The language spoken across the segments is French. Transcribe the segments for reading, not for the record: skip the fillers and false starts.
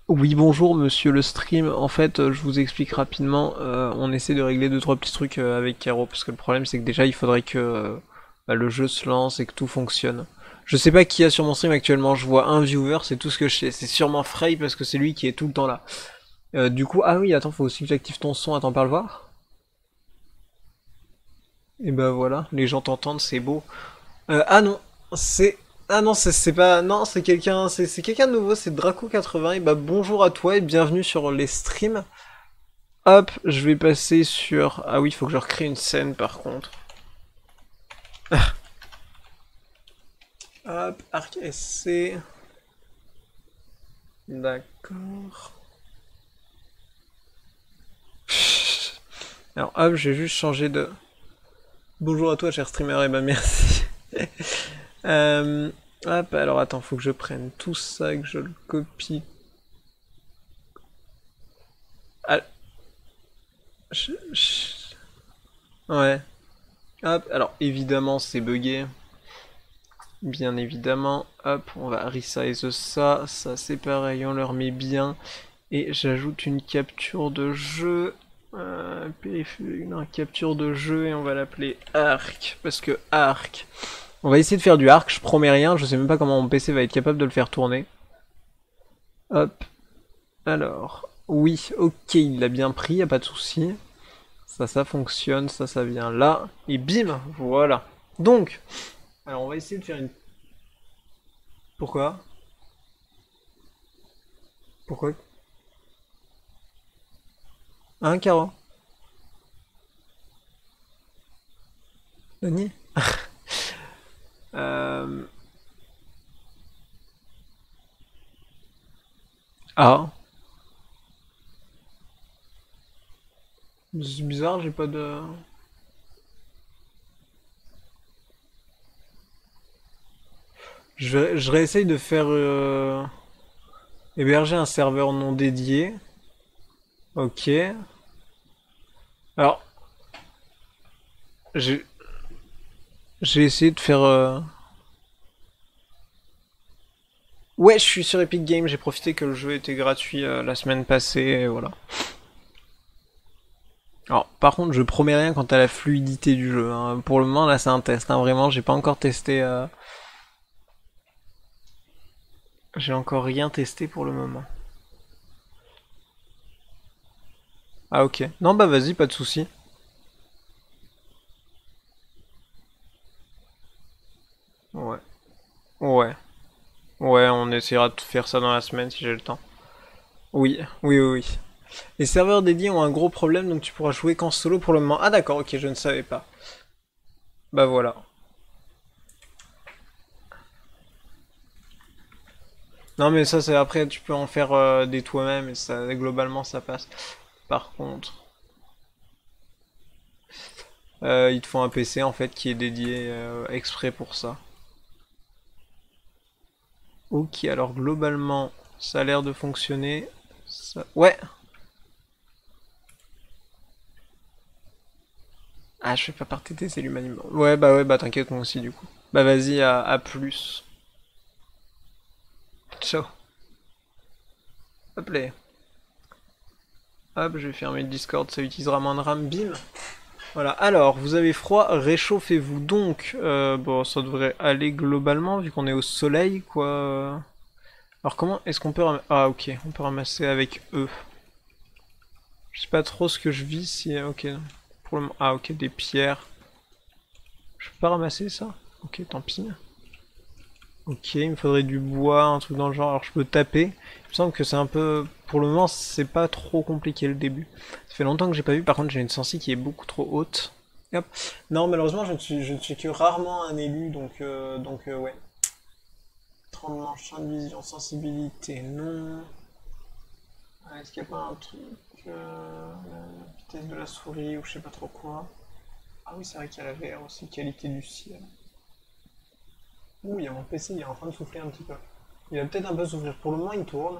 Oui, bonjour monsieur le stream. En fait, je vous explique rapidement. On essaie de régler deux trois petits trucs avec Caro parce que le problème c'est que déjà il faudrait que le jeu se lance et que tout fonctionne. Je sais pas qui y a sur mon stream actuellement. Je vois un viewer, c'est tout ce que je sais. C'est sûrement Frey parce que c'est lui qui est tout le temps là. Du coup, ah oui, attends, faut aussi que j'active ton son. Attends, parle voir. Et ben voilà, les gens t'entendent, c'est beau. Ah non, c'est non, c'est pas non, c'est quelqu'un de nouveau, c'est Draco80. Et bah bonjour à toi et bienvenue sur les streams. Hop, je vais passer sur... Ah oui, il faut que je recrée une scène par contre. Hop, Arc SC. D'accord. Alors hop, j'ai juste changé de... Bonjour à toi cher streamer, et bah merci. Euh, Hop, alors attends, faut que je prenne tout ça, que je le copie. Ah, ouais. Hop, alors évidemment c'est buggé. Bien évidemment. Hop, on va resize ça. Ça c'est pareil, on le remet bien. Et j'ajoute une capture de jeu. Une capture de jeu et on va l'appeler Arc. Parce que Arc. On va essayer de faire du Arc, je promets rien, je sais même pas comment mon PC va être capable de le faire tourner. Hop. Alors. Oui, ok, il l'a bien pris, y a pas de souci. Ça fonctionne, ça vient là. Et bim, voilà. Donc, alors on va essayer de faire une... Pourquoi? Pourquoi? Un carreau. Denis. Euh... Ah. C'est bizarre, j'ai pas de... Je réessaye de faire héberger un serveur non dédié. Ok. Alors, j'ai j'ai essayé de faire... Ouais, je suis sur Epic Games, j'ai profité que le jeu était gratuit la semaine passée, et voilà. Alors, par contre, je promets rien quant à la fluidité du jeu, hein. Pour le moment, là, c'est un test, hein. Vraiment, j'ai pas encore testé... J'ai encore rien testé pour le moment. Ah, ok. Non, bah vas-y, pas de souci. Ouais. Ouais. Ouais, on essaiera de faire ça dans la semaine si j'ai le temps. Oui, oui, oui, oui. Les serveurs dédiés ont un gros problème, donc tu pourras jouer qu'en solo pour le moment. Ah d'accord, ok, je ne savais pas. Bah voilà. Non mais ça c'est après, tu peux en faire des toi-même et ça, globalement ça passe. Par contre, ils te font un PC en fait qui est dédié exprès pour ça. Ok, alors globalement, ça a l'air de fonctionner. Ouais. Ah, je fais pas partie des cellules animaux. Ouais, bah t'inquiète moi aussi du coup. Bah vas-y, à plus. Ciao. Hop là. Hop, je vais fermer le Discord, ça utilisera moins de RAM, bim. Voilà, alors, vous avez froid, réchauffez-vous donc. Bon, ça devrait aller globalement, vu qu'on est au soleil, quoi. Alors, comment est-ce qu'on peut ramasser... Ah, ok, on peut ramasser avec eux. Je sais pas trop ce que je vis, si... Ok, pour le moment... Ah, ok, des pierres. Je peux pas ramasser ça? Ok, tant pis. Ok, il me faudrait du bois, un truc dans le genre. Alors, je peux taper. Il me semble que c'est un peu... Pour le moment, c'est pas trop compliqué, le début. Ça fait longtemps que j'ai pas vu, par contre, j'ai une sensi qui est beaucoup trop haute. Hop. Non, malheureusement, je ne suis que rarement un élu, donc ouais. 30 champ de vision, sensibilité, non. Ah, est-ce qu'il n'y a pas un truc, la vitesse de la souris ou je sais pas trop quoi. Ah oui, c'est vrai qu'il y a la VR aussi, qualité du ciel. Ouh, il y a mon PC, il est en train de souffler un petit peu. Il va peut-être un peu souffrir. Pour le moment, il tourne.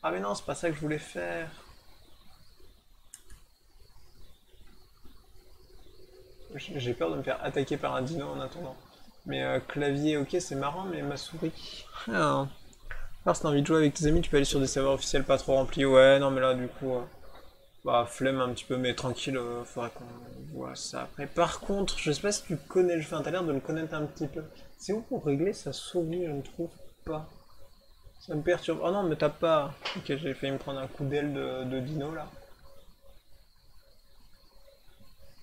Ah mais non, c'est pas ça que je voulais faire. J'ai peur de me faire attaquer par un dino en attendant. Mais clavier, ok, c'est marrant, mais ma souris. Ah. Alors, si t'as envie de jouer avec tes amis, tu peux aller sur des serveurs officiels pas trop remplis. Ouais, non, mais là, du coup, bah, flemme un petit peu, mais tranquille, faudra qu'on voit ça après. Par contre, je sais pas si tu connais le jeu, enfin, t'as l'air de le connaître un petit peu. C'est où pour régler sa souris? Je ne trouve pas. Ça me perturbe. Oh non, mais t'as pas. Ok, j'ai failli me prendre un coup d'aile de dino là.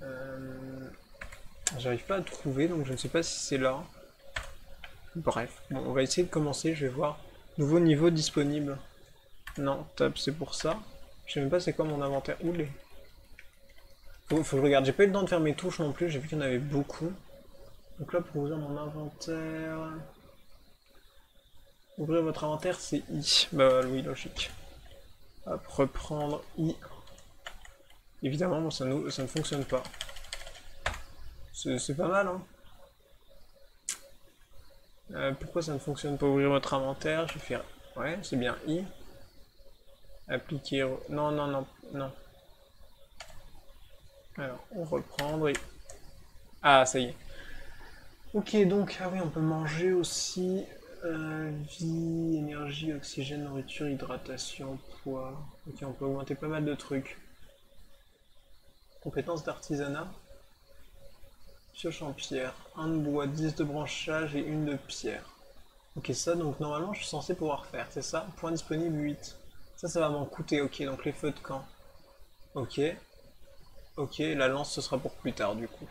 Euh, J'arrive pas à trouver, donc je ne sais pas si c'est là. Bref, bon, on va essayer de commencer, je vais voir. Nouveau niveau disponible. Non, tab, c'est pour ça. Je sais même pas c'est quoi mon inventaire. Oulé. Faut que je regarde, j'ai pas eu le temps de faire mes touches non plus, j'ai vu qu'il y en avait beaucoup. Donc là, pour ouvrir mon inventaire... Ouvrir votre inventaire, c'est I. Bah oui, logique. Hop, reprendre I. Évidemment, bon, ça ne fonctionne pas. C'est pas mal, hein. Pourquoi ça ne fonctionne pas? Ouvrir votre inventaire, je vais faire... Ouais, c'est bien I. Appliquer... Non, non, non, non. Alors, on reprendre et... Ah, ça y est. Ok, donc, ah oui, on peut manger aussi. Vie, énergie, oxygène, nourriture, hydratation, poids. Ok, on peut augmenter pas mal de trucs. Compétences d'artisanat. Pioche en pierre. 1 de bois, 10 de branchage et 1 de pierre. Ok, ça, donc normalement, je suis censé pouvoir faire, c'est ça? Point disponible 8. Ça va m'en coûter, ok, donc les feux de camp. Ok. Ok, la lance, ce sera pour plus tard, du coup.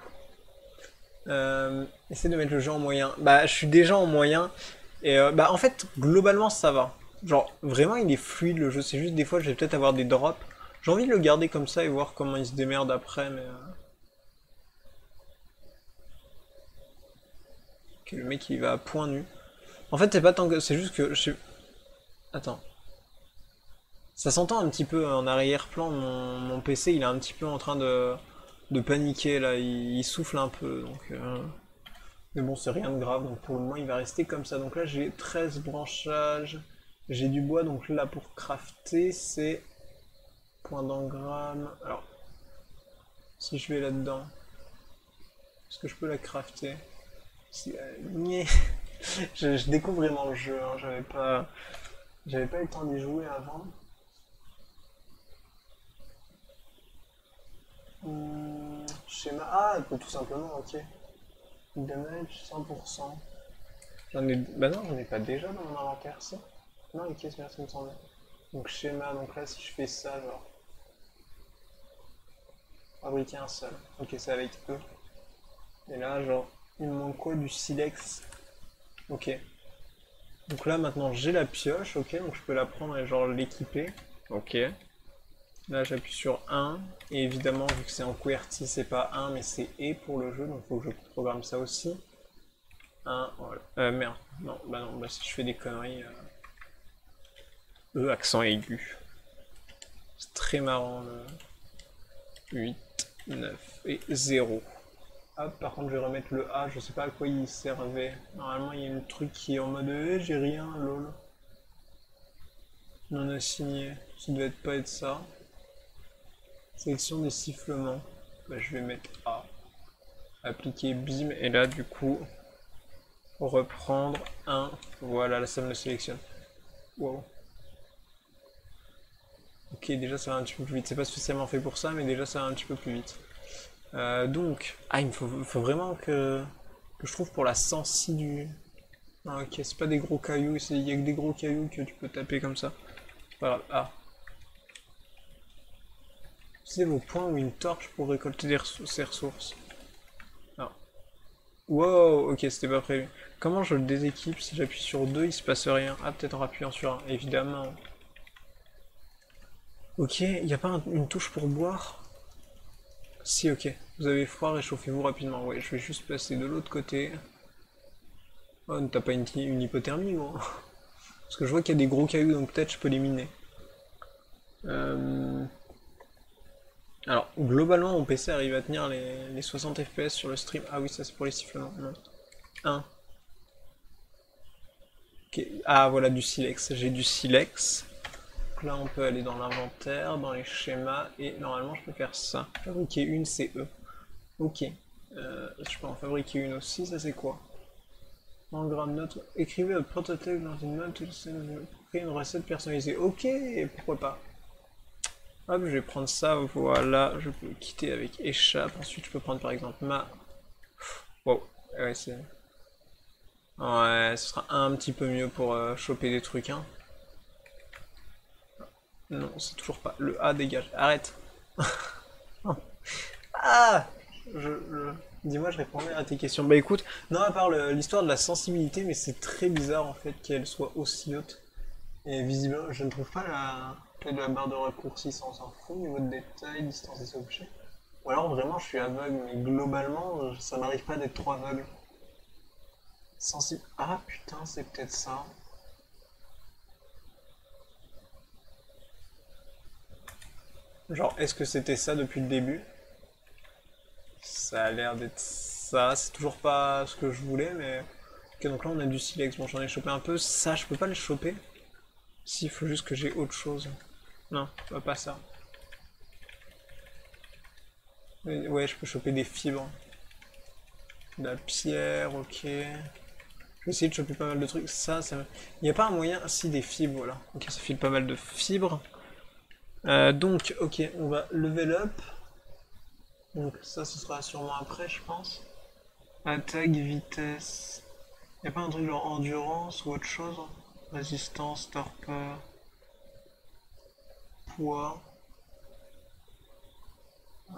Essaye de mettre le jeu en moyen. Bah, je suis déjà en moyen. Et bah, en fait, globalement, ça va. Genre, vraiment, il est fluide le jeu. C'est juste des fois, je vais peut-être avoir des drops. J'ai envie de le garder comme ça et voir comment il se démerde après, mais... Ok, le mec, il va à point nu. En fait, c'est pas tant que... C'est juste que... Attends. Ça s'entend un petit peu en arrière-plan. Mon PC, il est un petit peu en train de paniquer, là. Il souffle un peu, donc... Mais bon, c'est rien de grave, donc pour le moment il va rester comme ça. Donc là j'ai 13 branchages, j'ai du bois, donc là pour crafter c'est point d'engramme. Alors, si je vais là-dedans, est-ce que je peux la crafter? Si, je découvre vraiment le jeu, hein. J'avais pas eu le temps d'y jouer avant. Schéma, ah, tout simplement, ok. Damage 100%. Bah non, j'en ai pas déjà dans mon inventaire, ça. Non, ok, c'est bien, ça me semblait. Donc schéma, donc là si je fais ça, genre, fabriquer un seul. Ok, c'est avec eux. Et là, genre, il me manque quoi? Du silex. Ok. Donc là, maintenant, j'ai la pioche, ok, donc je peux la prendre et genre l'équiper. Ok. Là, j'appuie sur 1. Et évidemment, vu que c'est en QWERTY, c'est pas 1, mais c'est E pour le jeu, donc il faut que je programme ça aussi. 1, voilà. Merde. Non, bah si je fais des conneries... accent aigu. C'est très marrant, le 8, 9 et 0. Hop, par contre, je vais remettre le A, je sais pas à quoi il servait. Normalement, il y a un truc qui est en mode j'ai rien, lol. Non assigné, ça devait pas être ça. Sélection des sifflements. Bah, je vais mettre A. Appliquer BIM, et là, du coup, reprendre 1. Voilà, là, ça me le sélectionne. Wow. Ok, déjà, ça va un petit peu plus vite. C'est pas spécialement fait pour ça, mais déjà, ça va un petit peu plus vite. Donc, ah, il me faut vraiment que je trouve pour la sensi du... Ah, ok, c'est pas des gros cailloux, il y a que des gros cailloux que tu peux taper comme ça. Voilà, ah. Utilisez vos points ou une torche pour récolter ces ressources. Ah. Wow, ok, c'était pas prévu. Comment je le déséquipe? Si j'appuie sur 2, il se passe rien. Ah, peut-être en appuyant sur 1, évidemment. Ok, il n'y a pas une touche pour boire? Si, ok. Vous avez froid, réchauffez-vous rapidement. Ouais, je vais juste passer de l'autre côté. Oh, t'as pas une hypothermie, gros. Parce que je vois qu'il y a des gros cailloux, donc peut-être je peux les miner. Alors, globalement, mon PC arrive à tenir les 60 FPS sur le stream. Ah oui, ça c'est pour les sifflements. Non. 1. Ok. Ah, voilà, du silex. J'ai du silex. Donc là, on peut aller dans l'inventaire, dans les schémas, et normalement, je peux faire ça. Fabriquer une, c'est E. Ok. Je peux en fabriquer une aussi, ça c'est quoi? Engramme note. Écrivez votre prototype dans une note. Créer une recette personnalisée. Ok, pourquoi pas. Hop, je vais prendre ça, voilà. Je peux quitter avec échappe. Ensuite, je peux prendre par exemple ma... Wow, ouais, c'est... Ouais, ce sera un petit peu mieux pour choper des trucs, hein. Non, c'est toujours pas. Le A dégage. Arrête. Ah Dis-moi, je répondrai à tes questions. Bah écoute, non, à part l'histoire de la sensibilité, mais c'est très bizarre en fait qu'elle soit aussi haute. Et visiblement, je ne trouve pas la clé de la barre de raccourci, on s'en fout, niveau de détail, distance des objets. Ou alors vraiment je suis aveugle, mais globalement, ça m'arrive pas d'être trop aveugle. Sensible. Ah putain, c'est peut-être ça. Genre, est-ce que c'était ça depuis le début? Ça a l'air d'être ça, c'est toujours pas ce que je voulais, mais... Ok, donc là on a du silex, bon j'en ai chopé un peu, ça je peux pas le choper. Si, il faut juste que j'ai autre chose. Non, pas ça. Mais, ouais, je peux choper des fibres. De la pierre, ok. Je vais essayer de choper pas mal de trucs. Il n'y a pas un moyen... Si, des fibres, voilà. Ok, ça file pas mal de fibres. Donc, ok, on va level up. Donc ça, ce sera sûrement après, je pense. Attaque, vitesse. Y a pas un truc genre endurance ou autre chose? Résistance, torpeur, poids.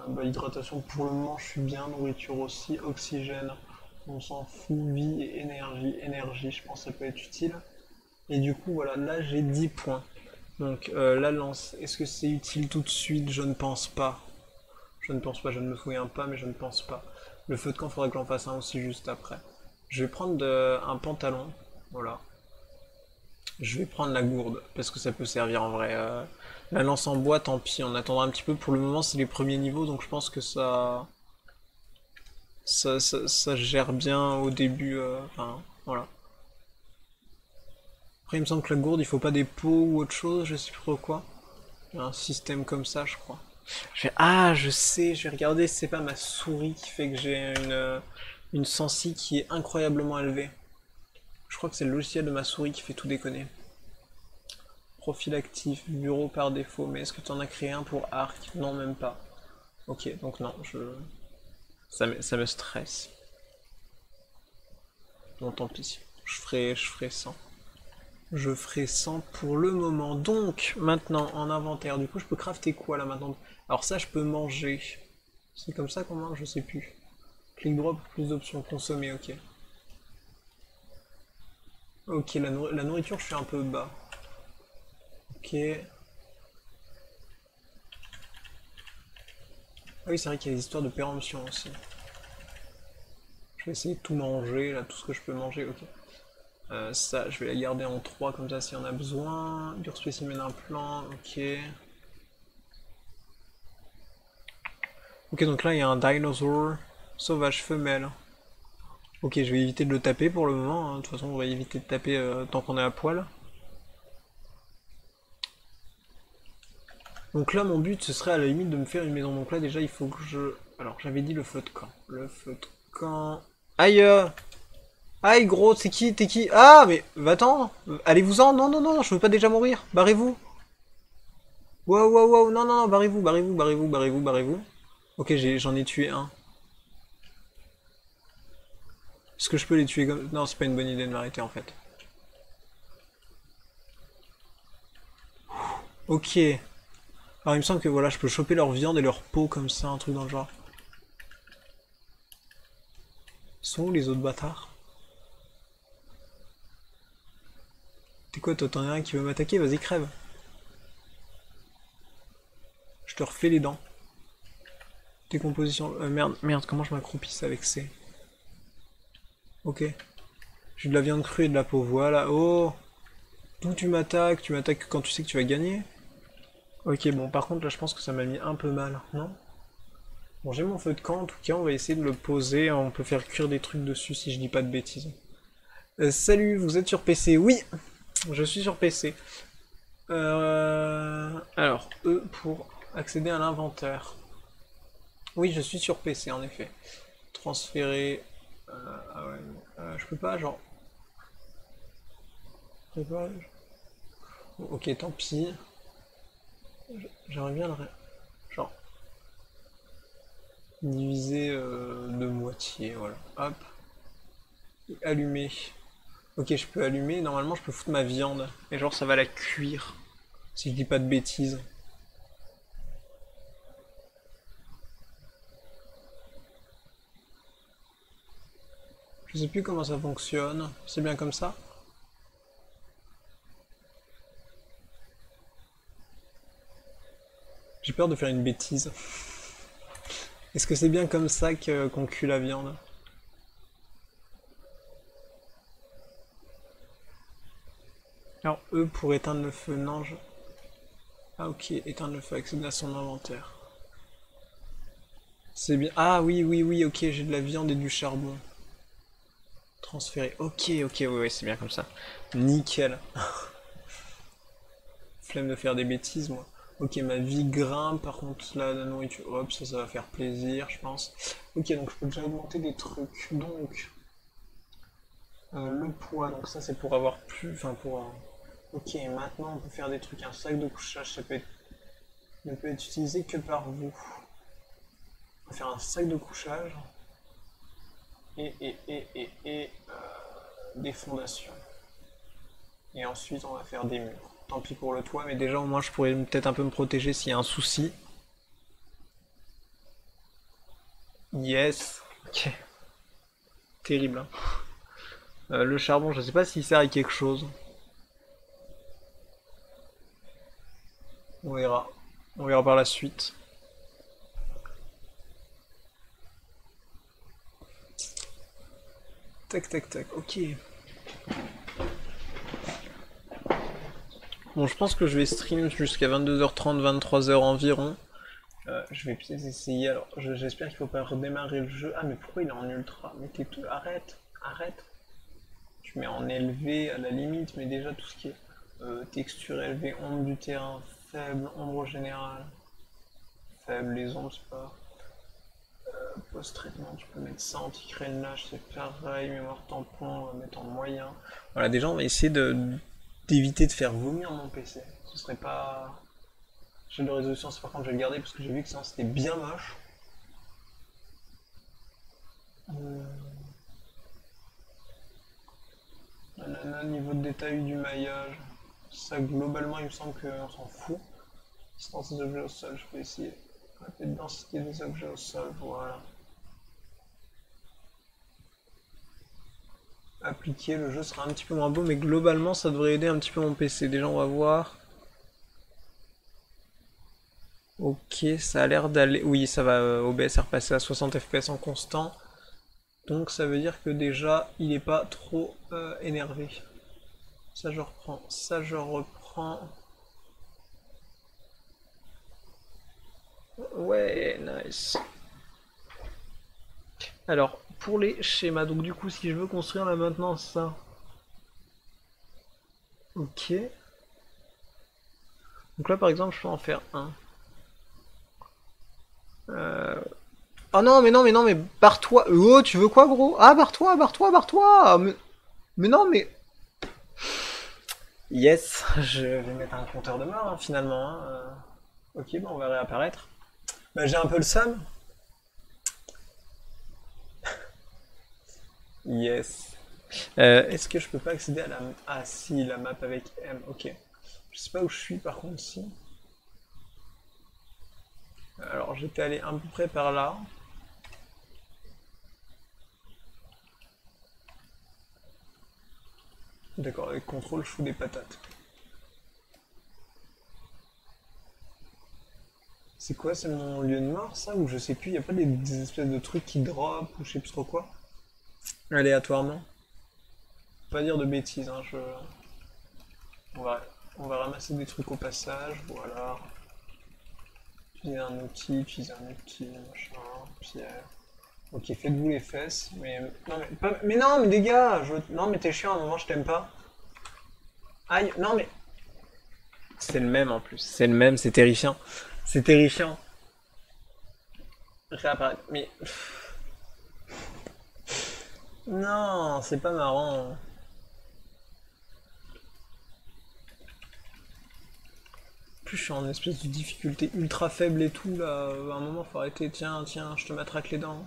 Bah, hydratation pour le moment, je suis bien. Nourriture aussi, oxygène. On s'en fout. Vie et énergie. Énergie, je pense que ça peut être utile. Et du coup, voilà, là j'ai 10 points. Donc la lance, est-ce que c'est utile tout de suite? Je ne pense pas. Je ne pense pas, je ne me souviens pas, mais je ne pense pas. Le feu de camp, faudrait que j'en fasse un aussi juste après. Je vais prendre un pantalon, voilà. Je vais prendre la gourde, parce que ça peut servir en vrai. La lance en bois, tant pis, on attendra un petit peu. Pour le moment, c'est les premiers niveaux, donc je pense que ça gère bien au début. Enfin, voilà. Après, il me semble que la gourde, il faut pas des pots ou autre chose, je sais plus trop quoi. Il y a un système comme ça, je crois. Ah, je sais, je vais regarder si c'est pas ma souris qui fait que j'ai une sensi qui est incroyablement élevée. Je crois que c'est le logiciel de ma souris qui fait tout déconner. Profil actif, bureau par défaut, mais est-ce que tu en as créé un pour Arc? Non, même pas. Ok, donc non, ça me stresse. Bon, tant pis, je ferai 100. Je ferai 100 pour le moment. Donc, maintenant, en inventaire, du coup, je peux crafter quoi là maintenant? Alors ça, je peux manger. C'est comme ça qu'on mange, je sais plus. Clic droit pour plus d'options. Consommer, ok. Ok, la nourriture, je suis un peu bas. Ok. Ah oui, c'est vrai qu'il y a des histoires de péremption aussi. Je vais essayer de tout manger, là, tout ce que je peux manger, ok. Ça, je vais la garder en 3 comme ça s'il y en a besoin. Dur spécimen implant, ok. Ok, donc là, il y a un dinosaure sauvage femelle. Ok, je vais éviter de le taper pour le moment, hein. De toute façon, on va éviter de taper tant qu'on est à poil. Donc là, mon but, ce serait à la limite de me faire une maison. Donc là, déjà, il faut que je... Alors, j'avais dit le feu de camp. Le feu de camp... Aïe Aïe, gros, c'est qui? T'es qui? Ah, mais va-t'en. Allez-vous-en. Non, non, non, je veux pas déjà mourir. Barrez-vous. Wow, wow, wow. Non, non, non, barrez-vous, barrez-vous, barrez-vous, barrez-vous, barrez-vous. Ok, j'en ai tué un. Est-ce que je peux les tuer comme... Non, c'est pas une bonne idée de m'arrêter, en fait. Ok. Alors, il me semble que, voilà, je peux choper leur viande et leur peau comme ça, un truc dans le genre. Ils sont où, les autres bâtards? T'es quoi, toi, t'en as un qui veut m'attaquer? Vas-y, crève. Je te refais les dents. Décomposition... merde, merde, comment je m'accroupisse avec C? Ok. J'ai de la viande crue et de la peau, voilà. Oh! D'où tu m'attaques? Tu m'attaques quand tu sais que tu vas gagner? Ok, bon, par contre, là, je pense que ça m'a mis un peu mal, non? Bon, j'ai mon feu de camp, en tout cas, on va essayer de le poser. On peut faire cuire des trucs dessus si je dis pas de bêtises. Salut, vous êtes sur PC? Oui, je suis sur PC. Alors, E pour accéder à l'inventaire. Oui, je suis sur PC, en effet. Transférer... ah ouais, je peux pas, genre... Je peux pas... Ok, tant pis. J'aimerais bien genre, diviser de moitié, voilà. Hop. Et allumer. Ok, je peux allumer. Normalement, je peux foutre ma viande. Et genre, ça va la cuire. Si je dis pas de bêtises. Je sais plus comment ça fonctionne. C'est bien comme ça? J'ai peur de faire une bêtise. Est-ce que c'est bien comme ça qu'on cuit la viande? Alors, E pour éteindre le feu. Non, je... Ah ok, éteindre le feu, accéder à son inventaire. C'est bien. Ah oui, oui, oui, ok, j'ai de la viande et du charbon. Transférer. Ok, ok, oui, oui, c'est bien comme ça. Nickel. Flemme de faire des bêtises, moi. Ok, ma vie grimpe, par contre, là, la nourriture, hop, ça va faire plaisir, je pense. Ok, donc je peux déjà augmenter des trucs. Donc, le poids, donc ça c'est pour avoir plus, enfin pour... Ok, maintenant on peut faire des trucs. Un sac de couchage, ne peut être utilisé que par vous. On va faire un sac de couchage et des fondations. Et ensuite on va faire des murs. Tant pis pour le toit, mais déjà au moins je pourrais peut-être un peu me protéger s'il y a un souci. Yes. Ok. Terrible. Hein. Le charbon, je sais pas s'il sert à quelque chose. On verra. On verra par la suite. Tac, tac, tac. Ok. Bon, je pense que je vais stream jusqu'à 22h30, 23h environ. Je vais peut-être essayer. Alors, j'espère qu'il faut pas redémarrer le jeu. Ah, mais pourquoi il est en ultra? Mais t'es tout. Arrête, arrête. Tu mets en élevé à la limite, mais déjà tout ce qui est texture élevée, ombre du terrain, faible, ombre générale. Faible, les ombres, c'est pas. Post-traitement, tu peux mettre ça, anti-crénage, c'est pareil, mémoire tampon, on va mettre en moyen. Voilà, déjà on va essayer d'éviter de faire vomir mon PC. Ce serait pas. Jeu de résolution, c'est par contre je vais le garder parce que j'ai vu que ça c'était bien moche. Niveau de détail du maillage. Ça globalement il me semble qu'on s'en fout. Distance des objets au sol, je peux essayer. Rapide densité des objets au sol, voilà. Appliquer, le jeu sera un petit peu moins beau, mais globalement ça devrait aider un petit peu mon PC. Déjà on va voir. Ok, ça a l'air d'aller. Oui, ça va. OBS est repassé à 60 FPS en constant. Donc ça veut dire que déjà il n'est pas trop énervé. Ça je reprends. Ça je reprends. Ouais, nice. Alors, pour les schémas, donc du coup, si je veux construire là maintenant ça. Ok. Donc là, par exemple, je peux en faire un. Euh... Oh non, mais non, mais non, mais barre-toi. Oh, tu veux quoi, gros? Ah, barre-toi, barre-toi, barre-toi. Mais non, mais. Yes, je vais mettre un compteur de mort hein, finalement. Hein. Ok, bon, on va réapparaître. Bah, j'ai un peu le seum. Yes. Est-ce que je peux pas accéder à la... Ah si, la map avec M, ok. Je sais pas où je suis par contre si. Alors j'étais allé à peu près par là. D'accord, avec contrôle, je fous des patates. C'est quoi, c'est mon lieu de mort ça? Ou je sais plus, y a pas des espèces de trucs qui drop ou je sais plus trop quoi? Aléatoirement. Pas dire de bêtises, hein, je... On va, on va ramasser des trucs au passage, voilà. Utiliser un outil, machin, pierre. Ok, faites-vous les fesses, mais... Non, mais, mais non, mais les gars, non, mais t'es chiant, à un moment, je t'aime pas. Aïe, non, mais... C'est le même, en plus. C'est le même, c'est terrifiant. C'est terrifiant. Réapparaître. Mais... Non, c'est pas marrant. plus je suis en espèce de difficulté ultra faible et tout là. À un moment faut arrêter. Tiens, tiens, je te matraque les dents.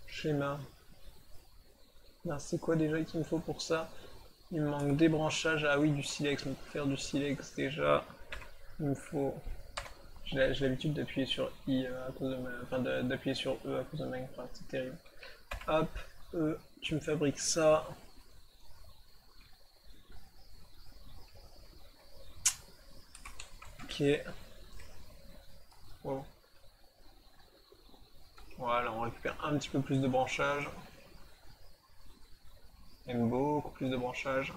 Schéma. C'est quoi déjà qu'il me faut pour ça? Il me manque des branchages. Ah oui, du silex. Mais pour faire du silex déjà, il me faut. J'ai l'habitude d'appuyer sur I à cause de enfin d'appuyer sur E à cause de Minecraft, c'est terrible. Hop, E, tu me fabriques ça. Ok. Wow. Voilà, on récupère un petit peu plus de branchages. Même beaucoup plus de branchages.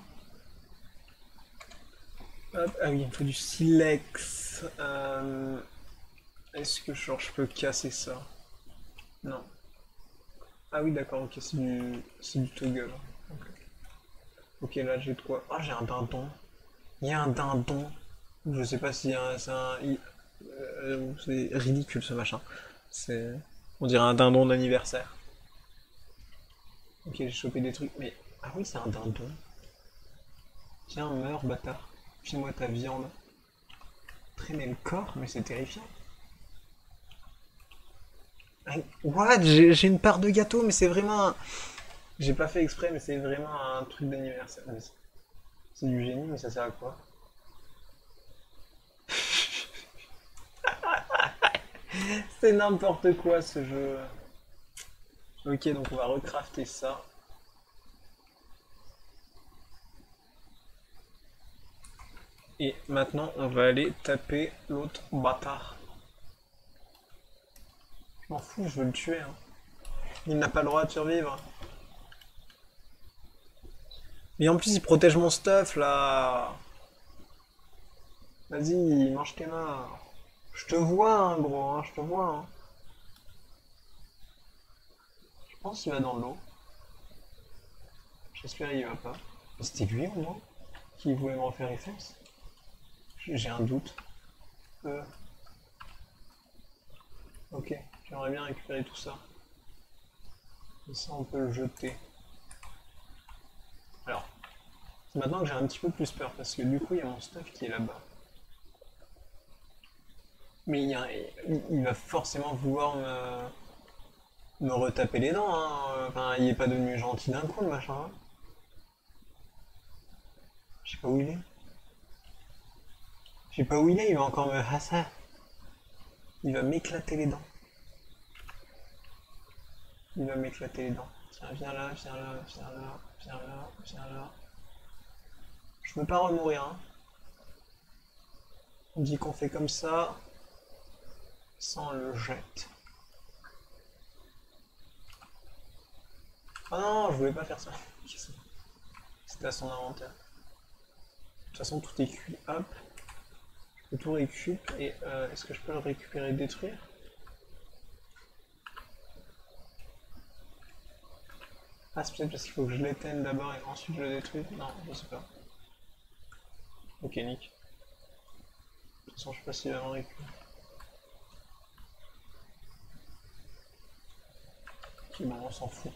Hop, ah oui, il me faut du silex. Est-ce que genre, je peux casser ça? Non. Ah oui, d'accord, ok, c'est du toggle. Ok, ok, là j'ai de quoi. Ah, j'ai un dindon. Il y a un dindon. Je sais pas si c'est ridicule ce machin. C'est. On dirait un dindon d'anniversaire. Ok, j'ai chopé des trucs, mais. Ah oui, c'est un dindon. Tiens, meurs, bâtard. File-moi ta viande. Traîner le corps, mais c'est terrifiant. Ah, what? J'ai une part de gâteau, mais c'est vraiment un. J'ai pas fait exprès, mais c'est vraiment un truc d'anniversaire. C'est du génie, mais ça sert à quoi? C'est n'importe quoi ce jeu. Ok, donc on va recrafter ça. Et maintenant, on va aller taper l'autre bâtard. Je m'en fous, je veux le tuer. Hein. Il n'a pas le droit de survivre. Mais en plus, il protège mon stuff là. Vas-y, mange tes morts. Je te vois, hein, gros, hein, je te vois. Hein. Je pense qu'il va dans l'eau. J'espère qu'il va pas. C'était lui au moins qui voulait me refaire les fesses. J'ai un doute. Ok, j'aimerais bien récupérer tout ça. Et ça, on peut le jeter. Alors, c'est maintenant que j'ai un petit peu plus peur parce que du coup, il y a mon stuff qui est là-bas. Mais il va forcément vouloir me retaper les dents. Hein. Enfin, il est pas devenu gentil d'un coup, le machin. Hein. Je sais pas où il est. Je sais pas où il est, il va encore me hasser. Il va m'éclater les dents. Il va m'éclater les dents. Tiens, viens là, viens là, viens là, viens là, viens là. Je veux pas remourir. Hein. On dit qu'on fait comme ça. Ça, on le jette. Ah non, je voulais pas faire ça. C'était à son inventaire. De toute façon, tout est cuit. Hop. Je peux tout récupérer. Et est-ce que je peux le récupérer et détruire? Ah, c'est peut-être parce qu'il faut que je l'éteigne d'abord et ensuite je le détruise. Non, je sais pas. Ok, nick. De toute façon, je sais pas s'il va en récupérer. Ok, bon, on s'en fout.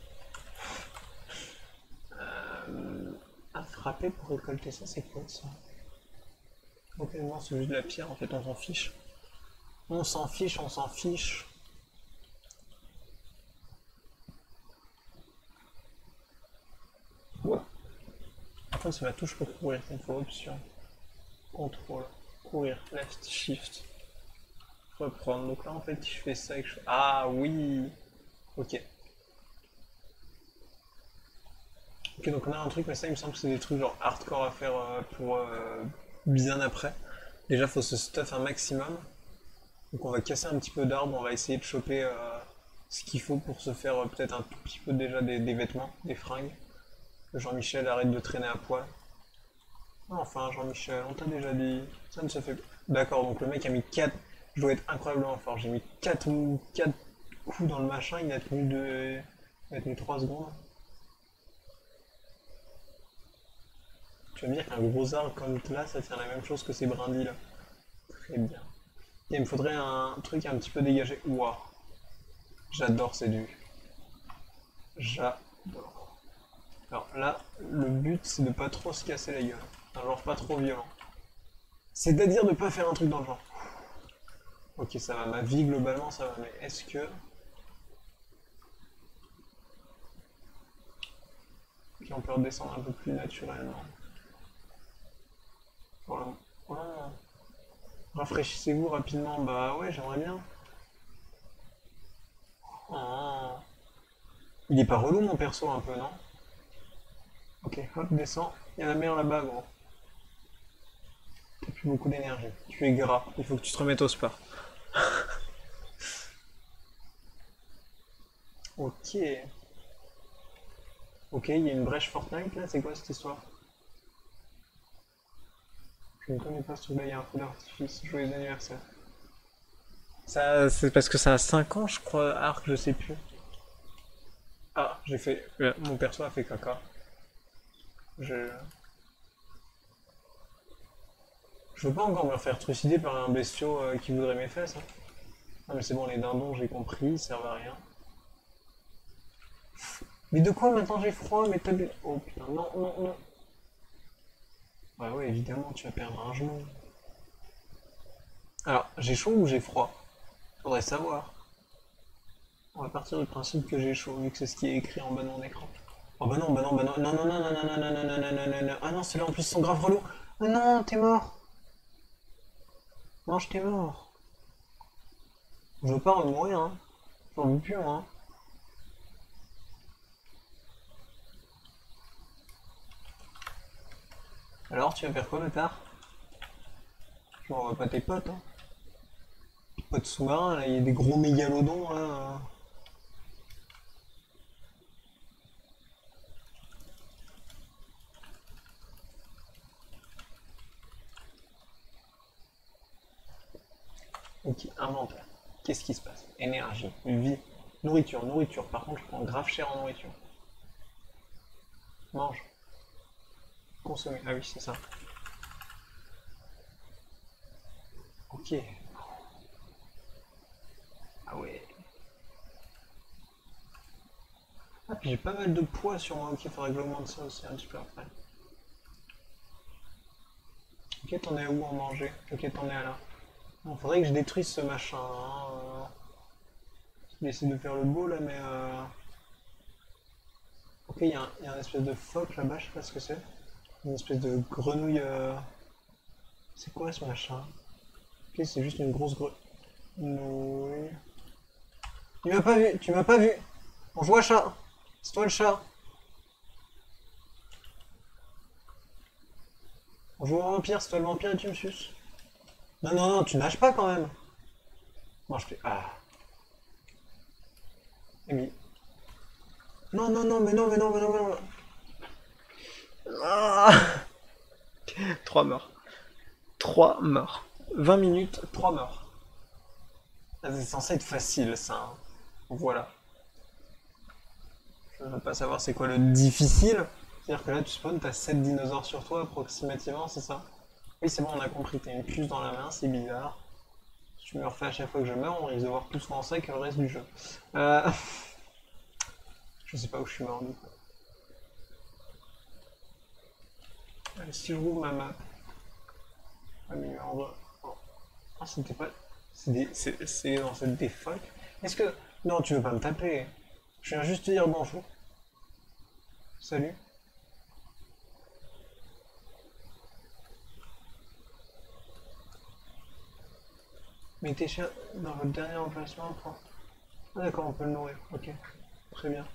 À frapper pour récolter ça, c'est quoi ça? Ok, non, c'est juste de la pierre, en fait, on s'en fiche. On s'en fiche, on s'en fiche. Ouais. En fait, c'est ma touche pour courir, il faut option. Contrôle, courir, left, shift. Reprendre. Donc là, en fait, je fais ça et je fais... Ah oui. Ok. Ok, donc on a un truc, mais ça, il me semble que c'est des trucs genre hardcore à faire pour bien après. Déjà, faut se stuff un maximum. Donc on va casser un petit peu d'arbres, on va essayer de choper ce qu'il faut pour se faire peut-être un tout petit peu déjà des vêtements, des fringues. Jean-Michel, arrête de traîner à poil. Enfin, Jean-Michel, on t'a déjà dit. Ça ne se fait pas. D'accord, donc le mec a mis 4. Je dois être incroyablement fort. J'ai mis 4 coups dans le machin, il a tenu 3 secondes. Tu vas me dire qu'un gros arbre comme là, ça tient la même chose que ces brindilles là. Très bien. Et il me faudrait un truc un petit peu dégagé. Waouh. J'adore ces vues. J'adore. Alors là, le but c'est de pas trop se casser la gueule. Un genre pas trop violent. C'est-à-dire de pas faire un truc dans le genre. Ok, ça va, ma vie globalement ça va, mais est-ce que... Ok, on peut redescendre un peu plus naturellement. Voilà. Voilà. Rafraîchissez-vous rapidement, bah ouais, j'aimerais bien. Ah. Il est pas relou mon perso un peu, non? Ok, hop, descends. Il y a la mer là-bas, gros. T'as plus beaucoup d'énergie. Tu es gras. Il faut que tu te remettes au sport. Ok. Ok, il y a une brèche Fortnite là, c'est quoi cette histoire? Je ne connais pas ce truc-là, il y a un feu d'artifice. Joyeux anniversaire. Ça, c'est parce que ça a 5 ans, je crois, Arc, je sais plus. Ah, j'ai fait. Mon perso a fait caca. Je. Je veux pas encore me refaire trucider par un bestiau qui voudrait mes fesses. Hein. Non mais c'est bon, les dindons, j'ai compris, ils servent à rien. Mais de quoi maintenant j'ai froid, mais t'as bu... Oh putain, non, non, non. Ouais, ouais, évidemment, tu vas perdre un genou. Alors, j'ai chaud ou j'ai froid? Faudrait savoir. On va partir du principe que j'ai chaud, vu que c'est ce qui est écrit en bas de mon écran. Oh bah non, bah non, bah non, non, non, non, non, non, non, non, non, non, non, non, non. Ah non, ceux-là en plus sont grave relous. Ah non, t'es mort. Mange, t'es mort. Je veux pas remourir, hein. J'en veux plus, hein. Alors, tu vas faire quoi, bâtard? Je m'envoie pas tes potes, hein. Tes potes sous-marins, là, il y a des gros mégalodons, là. Ok, inventaire. Qu'est-ce qui se passe? Énergie, vie, nourriture, nourriture. Par contre, je prends grave cher en nourriture. Mange. Consommer. Ah oui, c'est ça. Ok. Ah ouais. Ah, puis j'ai pas mal de poids sur moi. Ok, faudrait que j'augmente ça aussi un petit peu après. Ok, t'en es où en manger? Ok, t'en es à là. Bon, faudrait que je détruise ce machin. Hein. Je vais essayer de faire le beau là, mais. Ok, il y a un espèce de phoque là-bas, je sais pas ce que c'est. Une espèce de grenouille. C'est quoi ce machin? Ok, c'est juste une grosse grenouille. Tu m'as pas vu, tu m'as pas vu. On joue à chat. C'est toi le chat. On joue au vampire, c'est toi le vampire et tu me suces. Non, non, non, tu nages pas quand même. Moi je fais. Ah. Mais... Non, non, non, mais non, mais non, mais non, mais non. Ah 3 morts. 3 morts. 20 minutes, 3 morts. Ah, c'est censé être facile ça. Hein. Voilà. Je veux pas savoir c'est quoi le difficile. C'est-à-dire que là tu spawns, t'as 7 dinosaures sur toi approximativement, c'est ça? Oui, c'est bon, on a compris, t'as une puce dans la main, c'est bizarre. Si tu me refais à chaque fois que je meurs, on risque de voir plus français que le reste du jeu. Euh... je sais pas où je suis mort du coup. Si je rouvre ma map. Ah, mais en vrai. Ah, c'était pas. C'est dans cette défac. Est-ce que. Non, tu veux pas me taper. Je viens juste te dire bonjour. Salut. Mais t'es cher dans votre dernier emplacement pour. Ah, d'accord, on peut le nourrir. Ok. Très bien.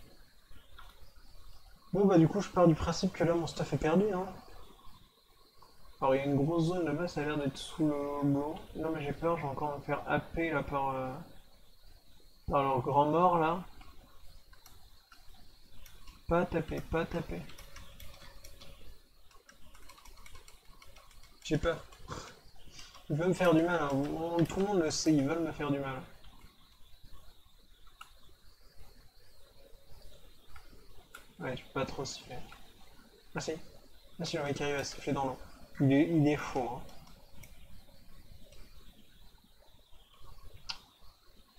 Bon, bah, du coup, je pars du principe que là, mon stuff est perdu, hein. Alors, il y a une grosse zone là-bas, ça a l'air d'être sous le boulot. Non, mais j'ai peur, je vais encore me faire happer là par leur grand mort là. Pas taper, pas taper. J'ai peur. Ils veulent me faire du mal, hein. Tout le monde le sait, ils veulent me faire du mal. Ouais, tu peux pas trop siffler. Ah si. Ah si, le mec arrive à siffler dans l'eau. Il est faux, hein.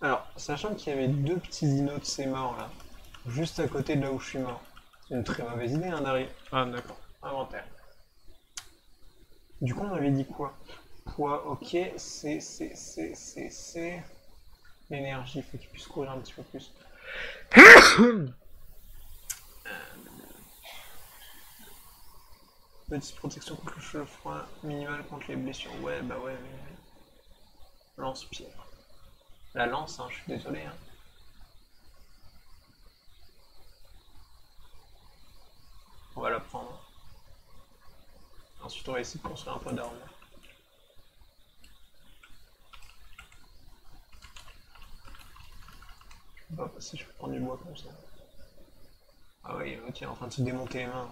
Alors, sachant qu'il y avait deux petits dinos de ces morts là, juste à côté de là où je suis mort. C'est une très mauvaise idée, hein, d'arriver. Ah, d'accord. Inventaire. Du coup, on avait dit quoi? Poids, ok. C'est. L'énergie, il faut qu'il puisse courir un petit peu plus. Petite protection contre le froid, minimale contre les blessures. Ouais, bah ouais, mais. Lance-pierre. La lance, hein, je suis désolé. Hein. On va la prendre. Ensuite, on va essayer de construire un peu d'armure. Je peux pas passer, je peux prendre du bois comme ça. Ah oui, l'autre il est en train de se démonter les mains.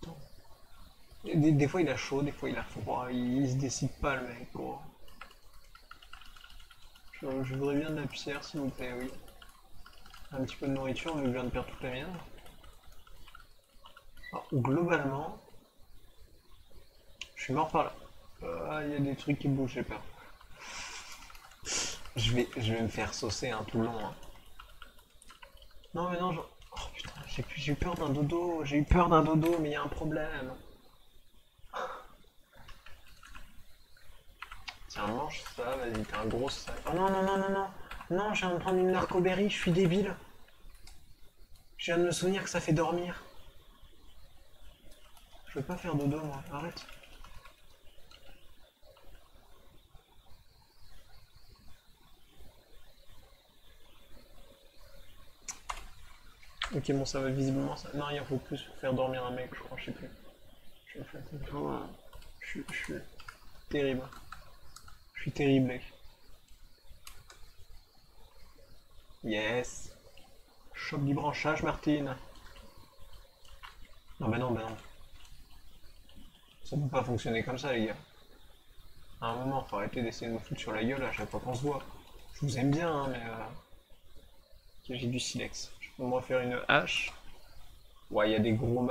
Attends. Des fois il a chaud, des fois il a froid, il se décide pas le mec. Gros. Je voudrais bien de la pierre s'il vous plaît, oui. Un petit peu de nourriture, mais je viens de perdre toute la mienne. Alors, globalement, je suis mort par là. Il y a des trucs qui bougent, j'ai peur. Je vais me faire saucer hein, tout le long. Hein. Non mais non, oh putain, j'ai eu peur d'un dodo, j'ai eu peur d'un dodo, mais il y a un problème. Tiens, mange ça, vas-y, t'es un gros sac. Oh non, non, non, non, non, non, je viens de prendre une narcoberry, je suis débile. Je viens de me souvenir que ça fait dormir. Je veux pas faire dodo, moi, arrête. Ok, bon, ça va visiblement. Ça... Non, il faut plus pour faire dormir un mec, je crois, je sais plus. Je suis terrible. Je suis terrible, mec. Yes. Chope du branchage, Martine. Non, bah non, bah non. Ça peut pas fonctionner comme ça, les gars. À un moment, faut arrêter d'essayer de me foutre sur la gueule à chaque fois qu'on se voit. Je vous aime bien, hein, mais. Ok, j'ai du silex. Je peux me refaire une hache. Ouais, il y a des gros.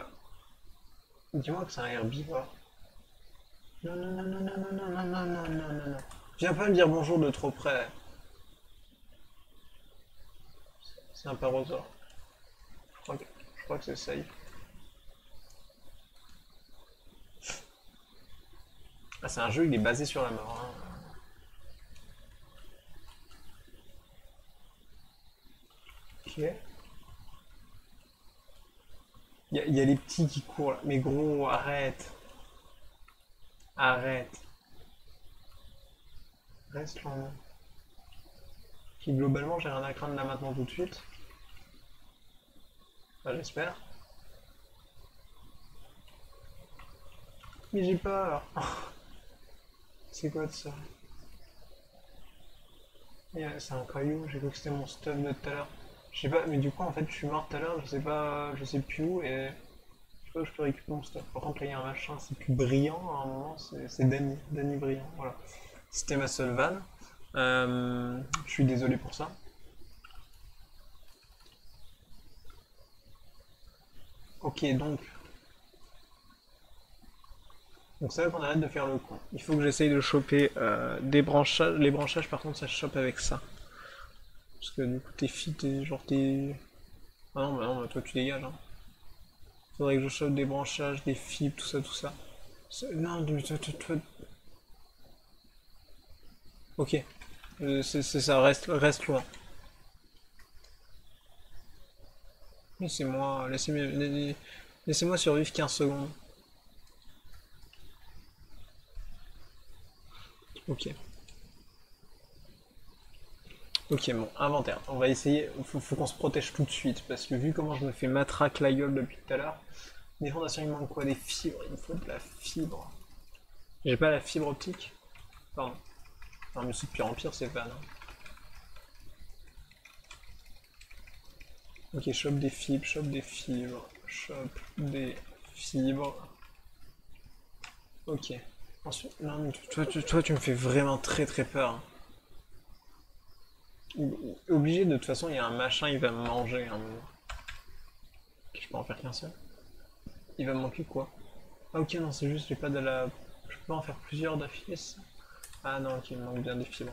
Dis-moi que c'est un herbivore. Non, non, non, non, non, non, non, non, non, non, non, non, non. Viens pas me dire bonjour de trop près. C'est un parosaure. Je crois que c'est safe. Ah, c'est un jeu, il est basé sur la mort. Hein. Ok. Il y a les petits qui courent là. Mais gros, arrête. Arrête. Reste loin. Qui globalement, j'ai rien à craindre là maintenant tout de suite. Enfin, j'espère. Mais j'ai peur. C'est quoi de ça? C'est un caillou, j'ai cru que c'était mon stuff de tout à l'heure. Je sais pas, mais du coup en fait je suis mort tout à l'heure, je sais plus où et je sais pas où je peux récupérer mon stuff. Par contre là il y a un machin, c'est plus brillant à un moment, c'est Danny brillant, voilà. C'était ma seule vanne. Je suis désolé pour ça. Ok donc. Donc c'est vrai qu'on arrête de faire le con. Il faut que j'essaye de choper des branchages. Les branchages par contre ça se chope avec ça. Parce que du coup tes filles, t'es. Ah non, bah non, bah toi tu dégages. Hein. Faudrait que je chope des branchages, des fibres, tout ça, tout ça. Non, toi. Ok. C'est ça, reste loin. Laissez-moi survivre 15 secondes. Ok. Ok, bon, inventaire. On va essayer. Faut qu'on se protège tout de suite. Parce que vu comment je me fais matraque la gueule depuis tout à l'heure, des fondations, il me manque quoi? Des fibres. Il me faut de la fibre. J'ai pas la fibre optique? Pardon. Non, mais c'est de pire en pire, c'est pas, non. Ok, chope des fibres, chope des fibres, chope des fibres. Ok. Ensuite, non, mais toi, tu me fais vraiment très très peur. Obligé, de toute façon, il y a un machin, il va me manger un moment. Je peux en faire qu'un seul. Il va me manquer quoi? Ah ok, non, c'est juste, j'ai pas de la... Je peux pas en faire plusieurs d'affilée, ça. Ah non, ok, il me manque bien des fibres.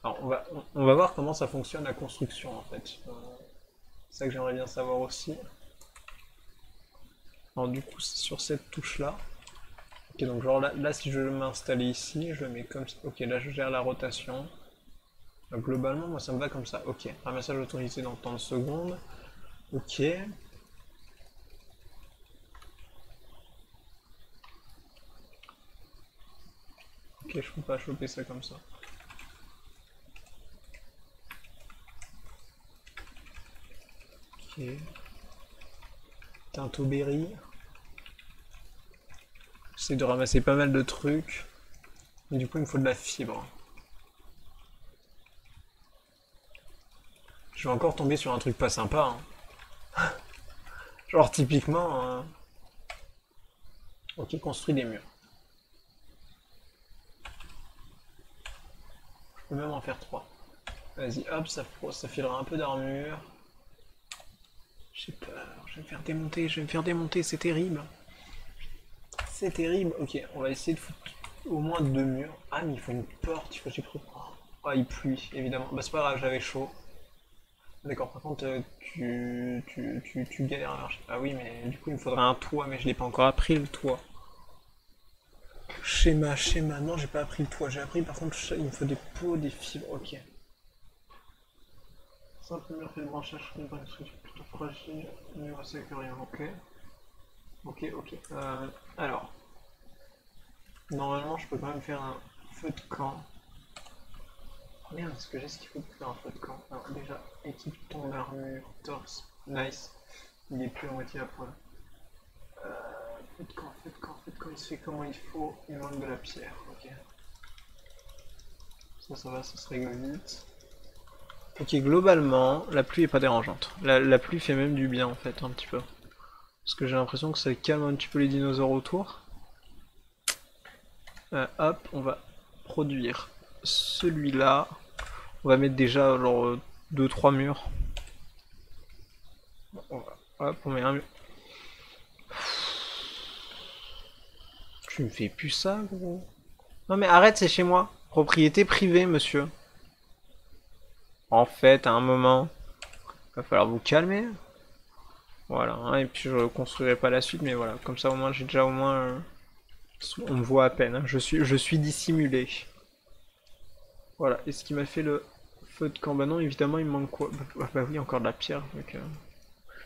Alors on va voir comment ça fonctionne la construction en fait. C'est ça que j'aimerais bien savoir aussi. Alors du coup c'est sur cette touche là. Ok, donc genre là si je veux m'installer ici, je mets comme ça. Ok, là je gère la rotation. Donc, globalement moi ça me va comme ça. Ok, ramassage autorisé dans tant de secondes. Ok. Ok, je peux pas choper ça comme ça. Ok. Tintoberry. J'essaie de ramasser pas mal de trucs. Mais du coup, il me faut de la fibre. Je vais encore tomber sur un truc pas sympa. Hein. Genre, typiquement... Ok, construit des murs. Je peux même en faire 3. Vas-y, hop, ça filera un peu d'armure. J'ai peur, je vais me faire démonter, c'est terrible. C'est terrible. Ok, on va essayer de foutre au moins 2 murs. Ah, mais il faut une porte, il faut que j'ai pris... Oh, il pluie, évidemment. Bah, c'est pas grave, j'avais chaud. D'accord, par contre, tu galères à marcher. Ah oui, mais du coup, il me faudrait un toit, mais je l'ai pas encore appris le toit. Schéma. Non, j'ai pas appris le toit. J'ai appris, par contre, il me faut des pots, des fibres. Ok. Simple mur fait de branchage, une bonne structure plutôt fragile. Mur assez rien. Ok. Ok. Alors, normalement, je peux quand même faire un feu de camp. Oh merde, est-ce que j'ai ce qu'il faut pour faire un feu de camp? Alors, déjà, équipe ton armure, torse. Nice. Il est plus à moitié à poil. Feu de camp, il se fait comment il faut. Il manque de la pierre. Ok. Ça va, ça se règle vite. Ok, globalement, la pluie est pas dérangeante. La pluie fait même du bien en fait, un petit peu. Parce que j'ai l'impression que ça calme un petit peu les dinosaures autour. Hop, on va produire celui-là. On va mettre déjà genre 2-3 murs. Hop, on met un mur. Tu me fais plus ça, gros. Non mais arrête, c'est chez moi. Propriété privée, monsieur. En fait, à un moment, va falloir vous calmer. Voilà, hein, et puis je construirai pas la suite, mais voilà, comme ça au moins j'ai déjà au moins... on me voit à peine, hein. Je suis dissimulé. Voilà, et ce qui m'a fait le feu de camp, bah non, évidemment il me manque quoi? Bah oui, encore de la pierre. Donc,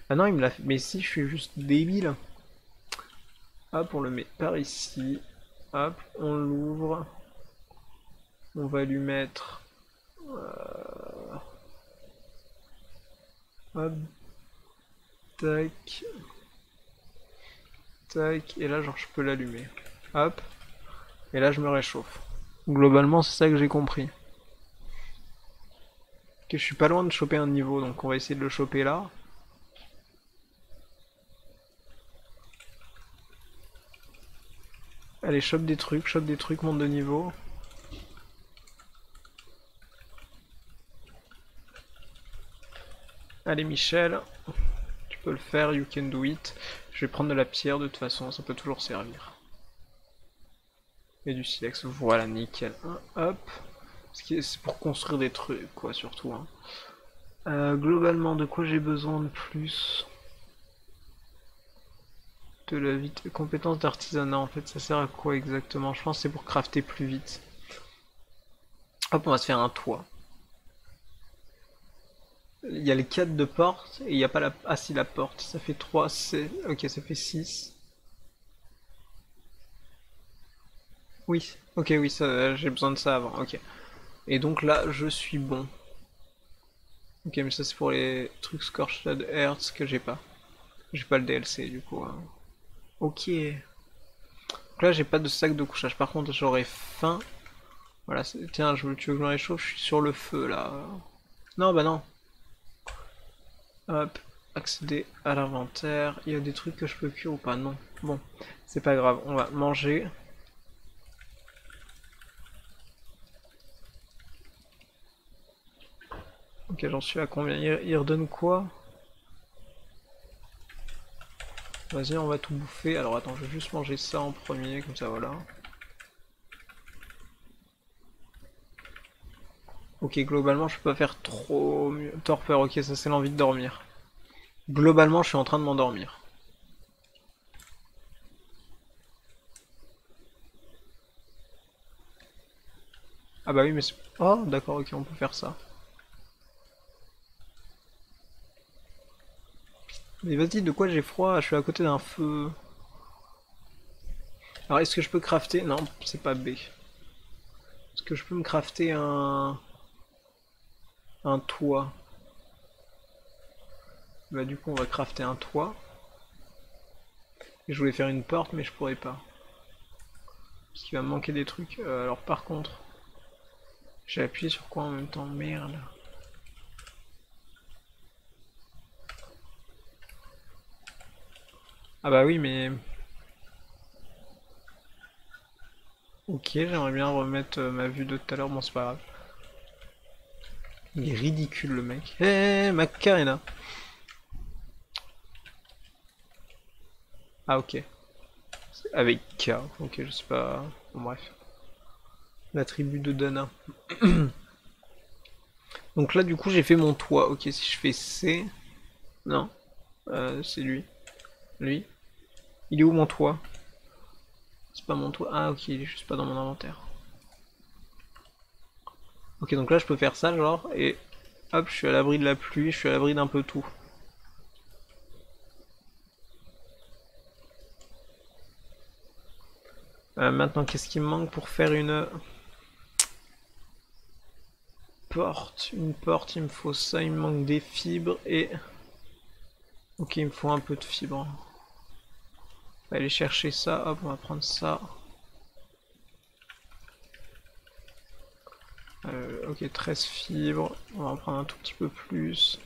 ah non, il me l'a fait, mais si, je suis juste débile. Hop, on le met par ici. Hop, on l'ouvre. On va lui mettre... Hop, tac, tac, et là genre je peux l'allumer. Hop, et là je me réchauffe. Globalement c'est ça que j'ai compris. Ok, je suis pas loin de choper un niveau, donc on va essayer de le choper là. Allez, chope des trucs, monte de niveau. Allez Michel, tu peux le faire, you can do it. Je vais prendre de la pierre de toute façon, ça peut toujours servir. Et du silex, voilà, nickel. Hop. C'est pour construire des trucs, quoi, surtout. Hein. Globalement, de quoi j'ai besoin de plus? De la compétence d'artisanat, en fait, ça sert à quoi exactement? Je pense que c'est pour crafter plus vite. Hop, on va se faire un toit. Il y a les 4 de porte, et il n'y a pas la... Ah si, la porte, ça fait 3, c'est... Ok, ça fait 6. Oui, ok, oui, j'ai besoin de ça avant, ok. Et donc là, je suis bon. Ok, mais ça c'est pour les trucs Scorched Earth que j'ai pas. J'ai pas le DLC du coup. Hein. Ok. Donc là, j'ai pas de sac de couchage. Par contre, j'aurais faim. Voilà, tiens, tu veux que je me réchauffe? Je suis sur le feu là. Non, bah non. Hop, accéder à l'inventaire. Il y a des trucs que je peux cuire ou pas? Non. Bon, c'est pas grave, on va manger. Ok, j'en suis à combien? Il redonne quoi? Vas-y, on va tout bouffer. Alors attends, je vais juste manger ça en premier, comme ça voilà. Ok, globalement, je peux pas faire trop mieux. Torpeur, ok, ça c'est l'envie de dormir. Globalement, je suis en train de m'endormir. Ah bah oui, mais c'est... Oh, d'accord, ok, on peut faire ça. Mais vas-y, de quoi j'ai froid? Je suis à côté d'un feu. Alors, est-ce que je peux crafter? Non, c'est pas B. Est-ce que je peux me crafter un toit? Bah du coup, on va crafter un toit. Et je voulais faire une porte, mais je pourrais pas. Parce qu'il va me manquer des trucs. Alors par contre, j'ai appuyé sur quoi en même temps? Merde. Ah bah oui, mais... Ok, j'aimerais bien remettre ma vue de tout à l'heure, bon c'est pas grave. Il est ridicule le mec. Eh, Macarena. Ah ok. Avec K, ok, je sais pas... Bon bref. La tribu de Dana. Donc là du coup j'ai fait mon toit. Ok, si je fais C... Non. C'est lui. Lui. Il est où mon toit? C'est pas mon toit. Ah ok, il est juste pas dans mon inventaire. Ok, donc là je peux faire ça genre, et hop, je suis à l'abri de la pluie, je suis à l'abri d'un peu tout. Maintenant, qu'est-ce qui me manque pour faire une porte? Une porte, il me faut ça, il me manque des fibres et... Ok, il me faut un peu de fibres. On va aller chercher ça, hop, on va prendre ça. Ok, 13 fibres, on va en prendre un tout petit peu plus.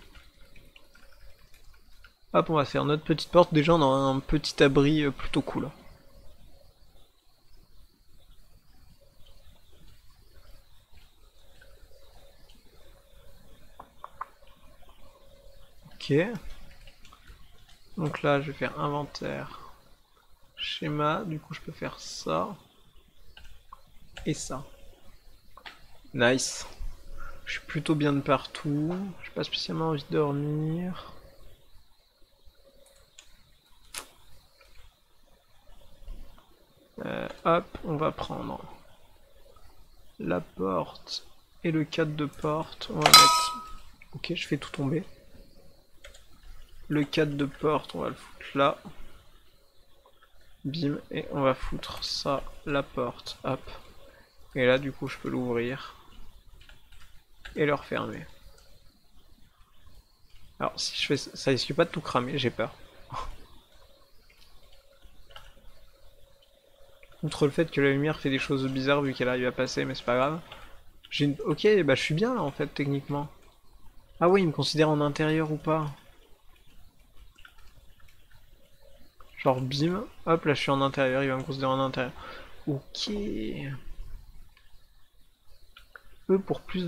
Hop, on va faire notre petite porte, déjà on a un petit abri plutôt cool. Ok. Donc là, je vais faire inventaire, schéma, du coup je peux faire ça. Et ça. Nice. Je suis plutôt bien de partout. J'ai pas spécialement envie de dormir. Hop, on va prendre la porte et le cadre de porte. On va mettre... Ok, je fais tout tomber. Le cadre de porte, on va le foutre là. Bim, et on va foutre ça, la porte. Hop. Et là, du coup, je peux l'ouvrir. Et le refermer. Alors, si je fais ça, ça risque pas de tout cramer, j'ai peur. Outre le fait que la lumière fait des choses bizarres vu qu'elle arrive à passer, mais c'est pas grave. Ok, bah je suis bien là en fait, techniquement. Ah oui, il me considère en intérieur ou pas? Genre bim, hop là je suis en intérieur, il va me considérer en intérieur. Ok. Pour plus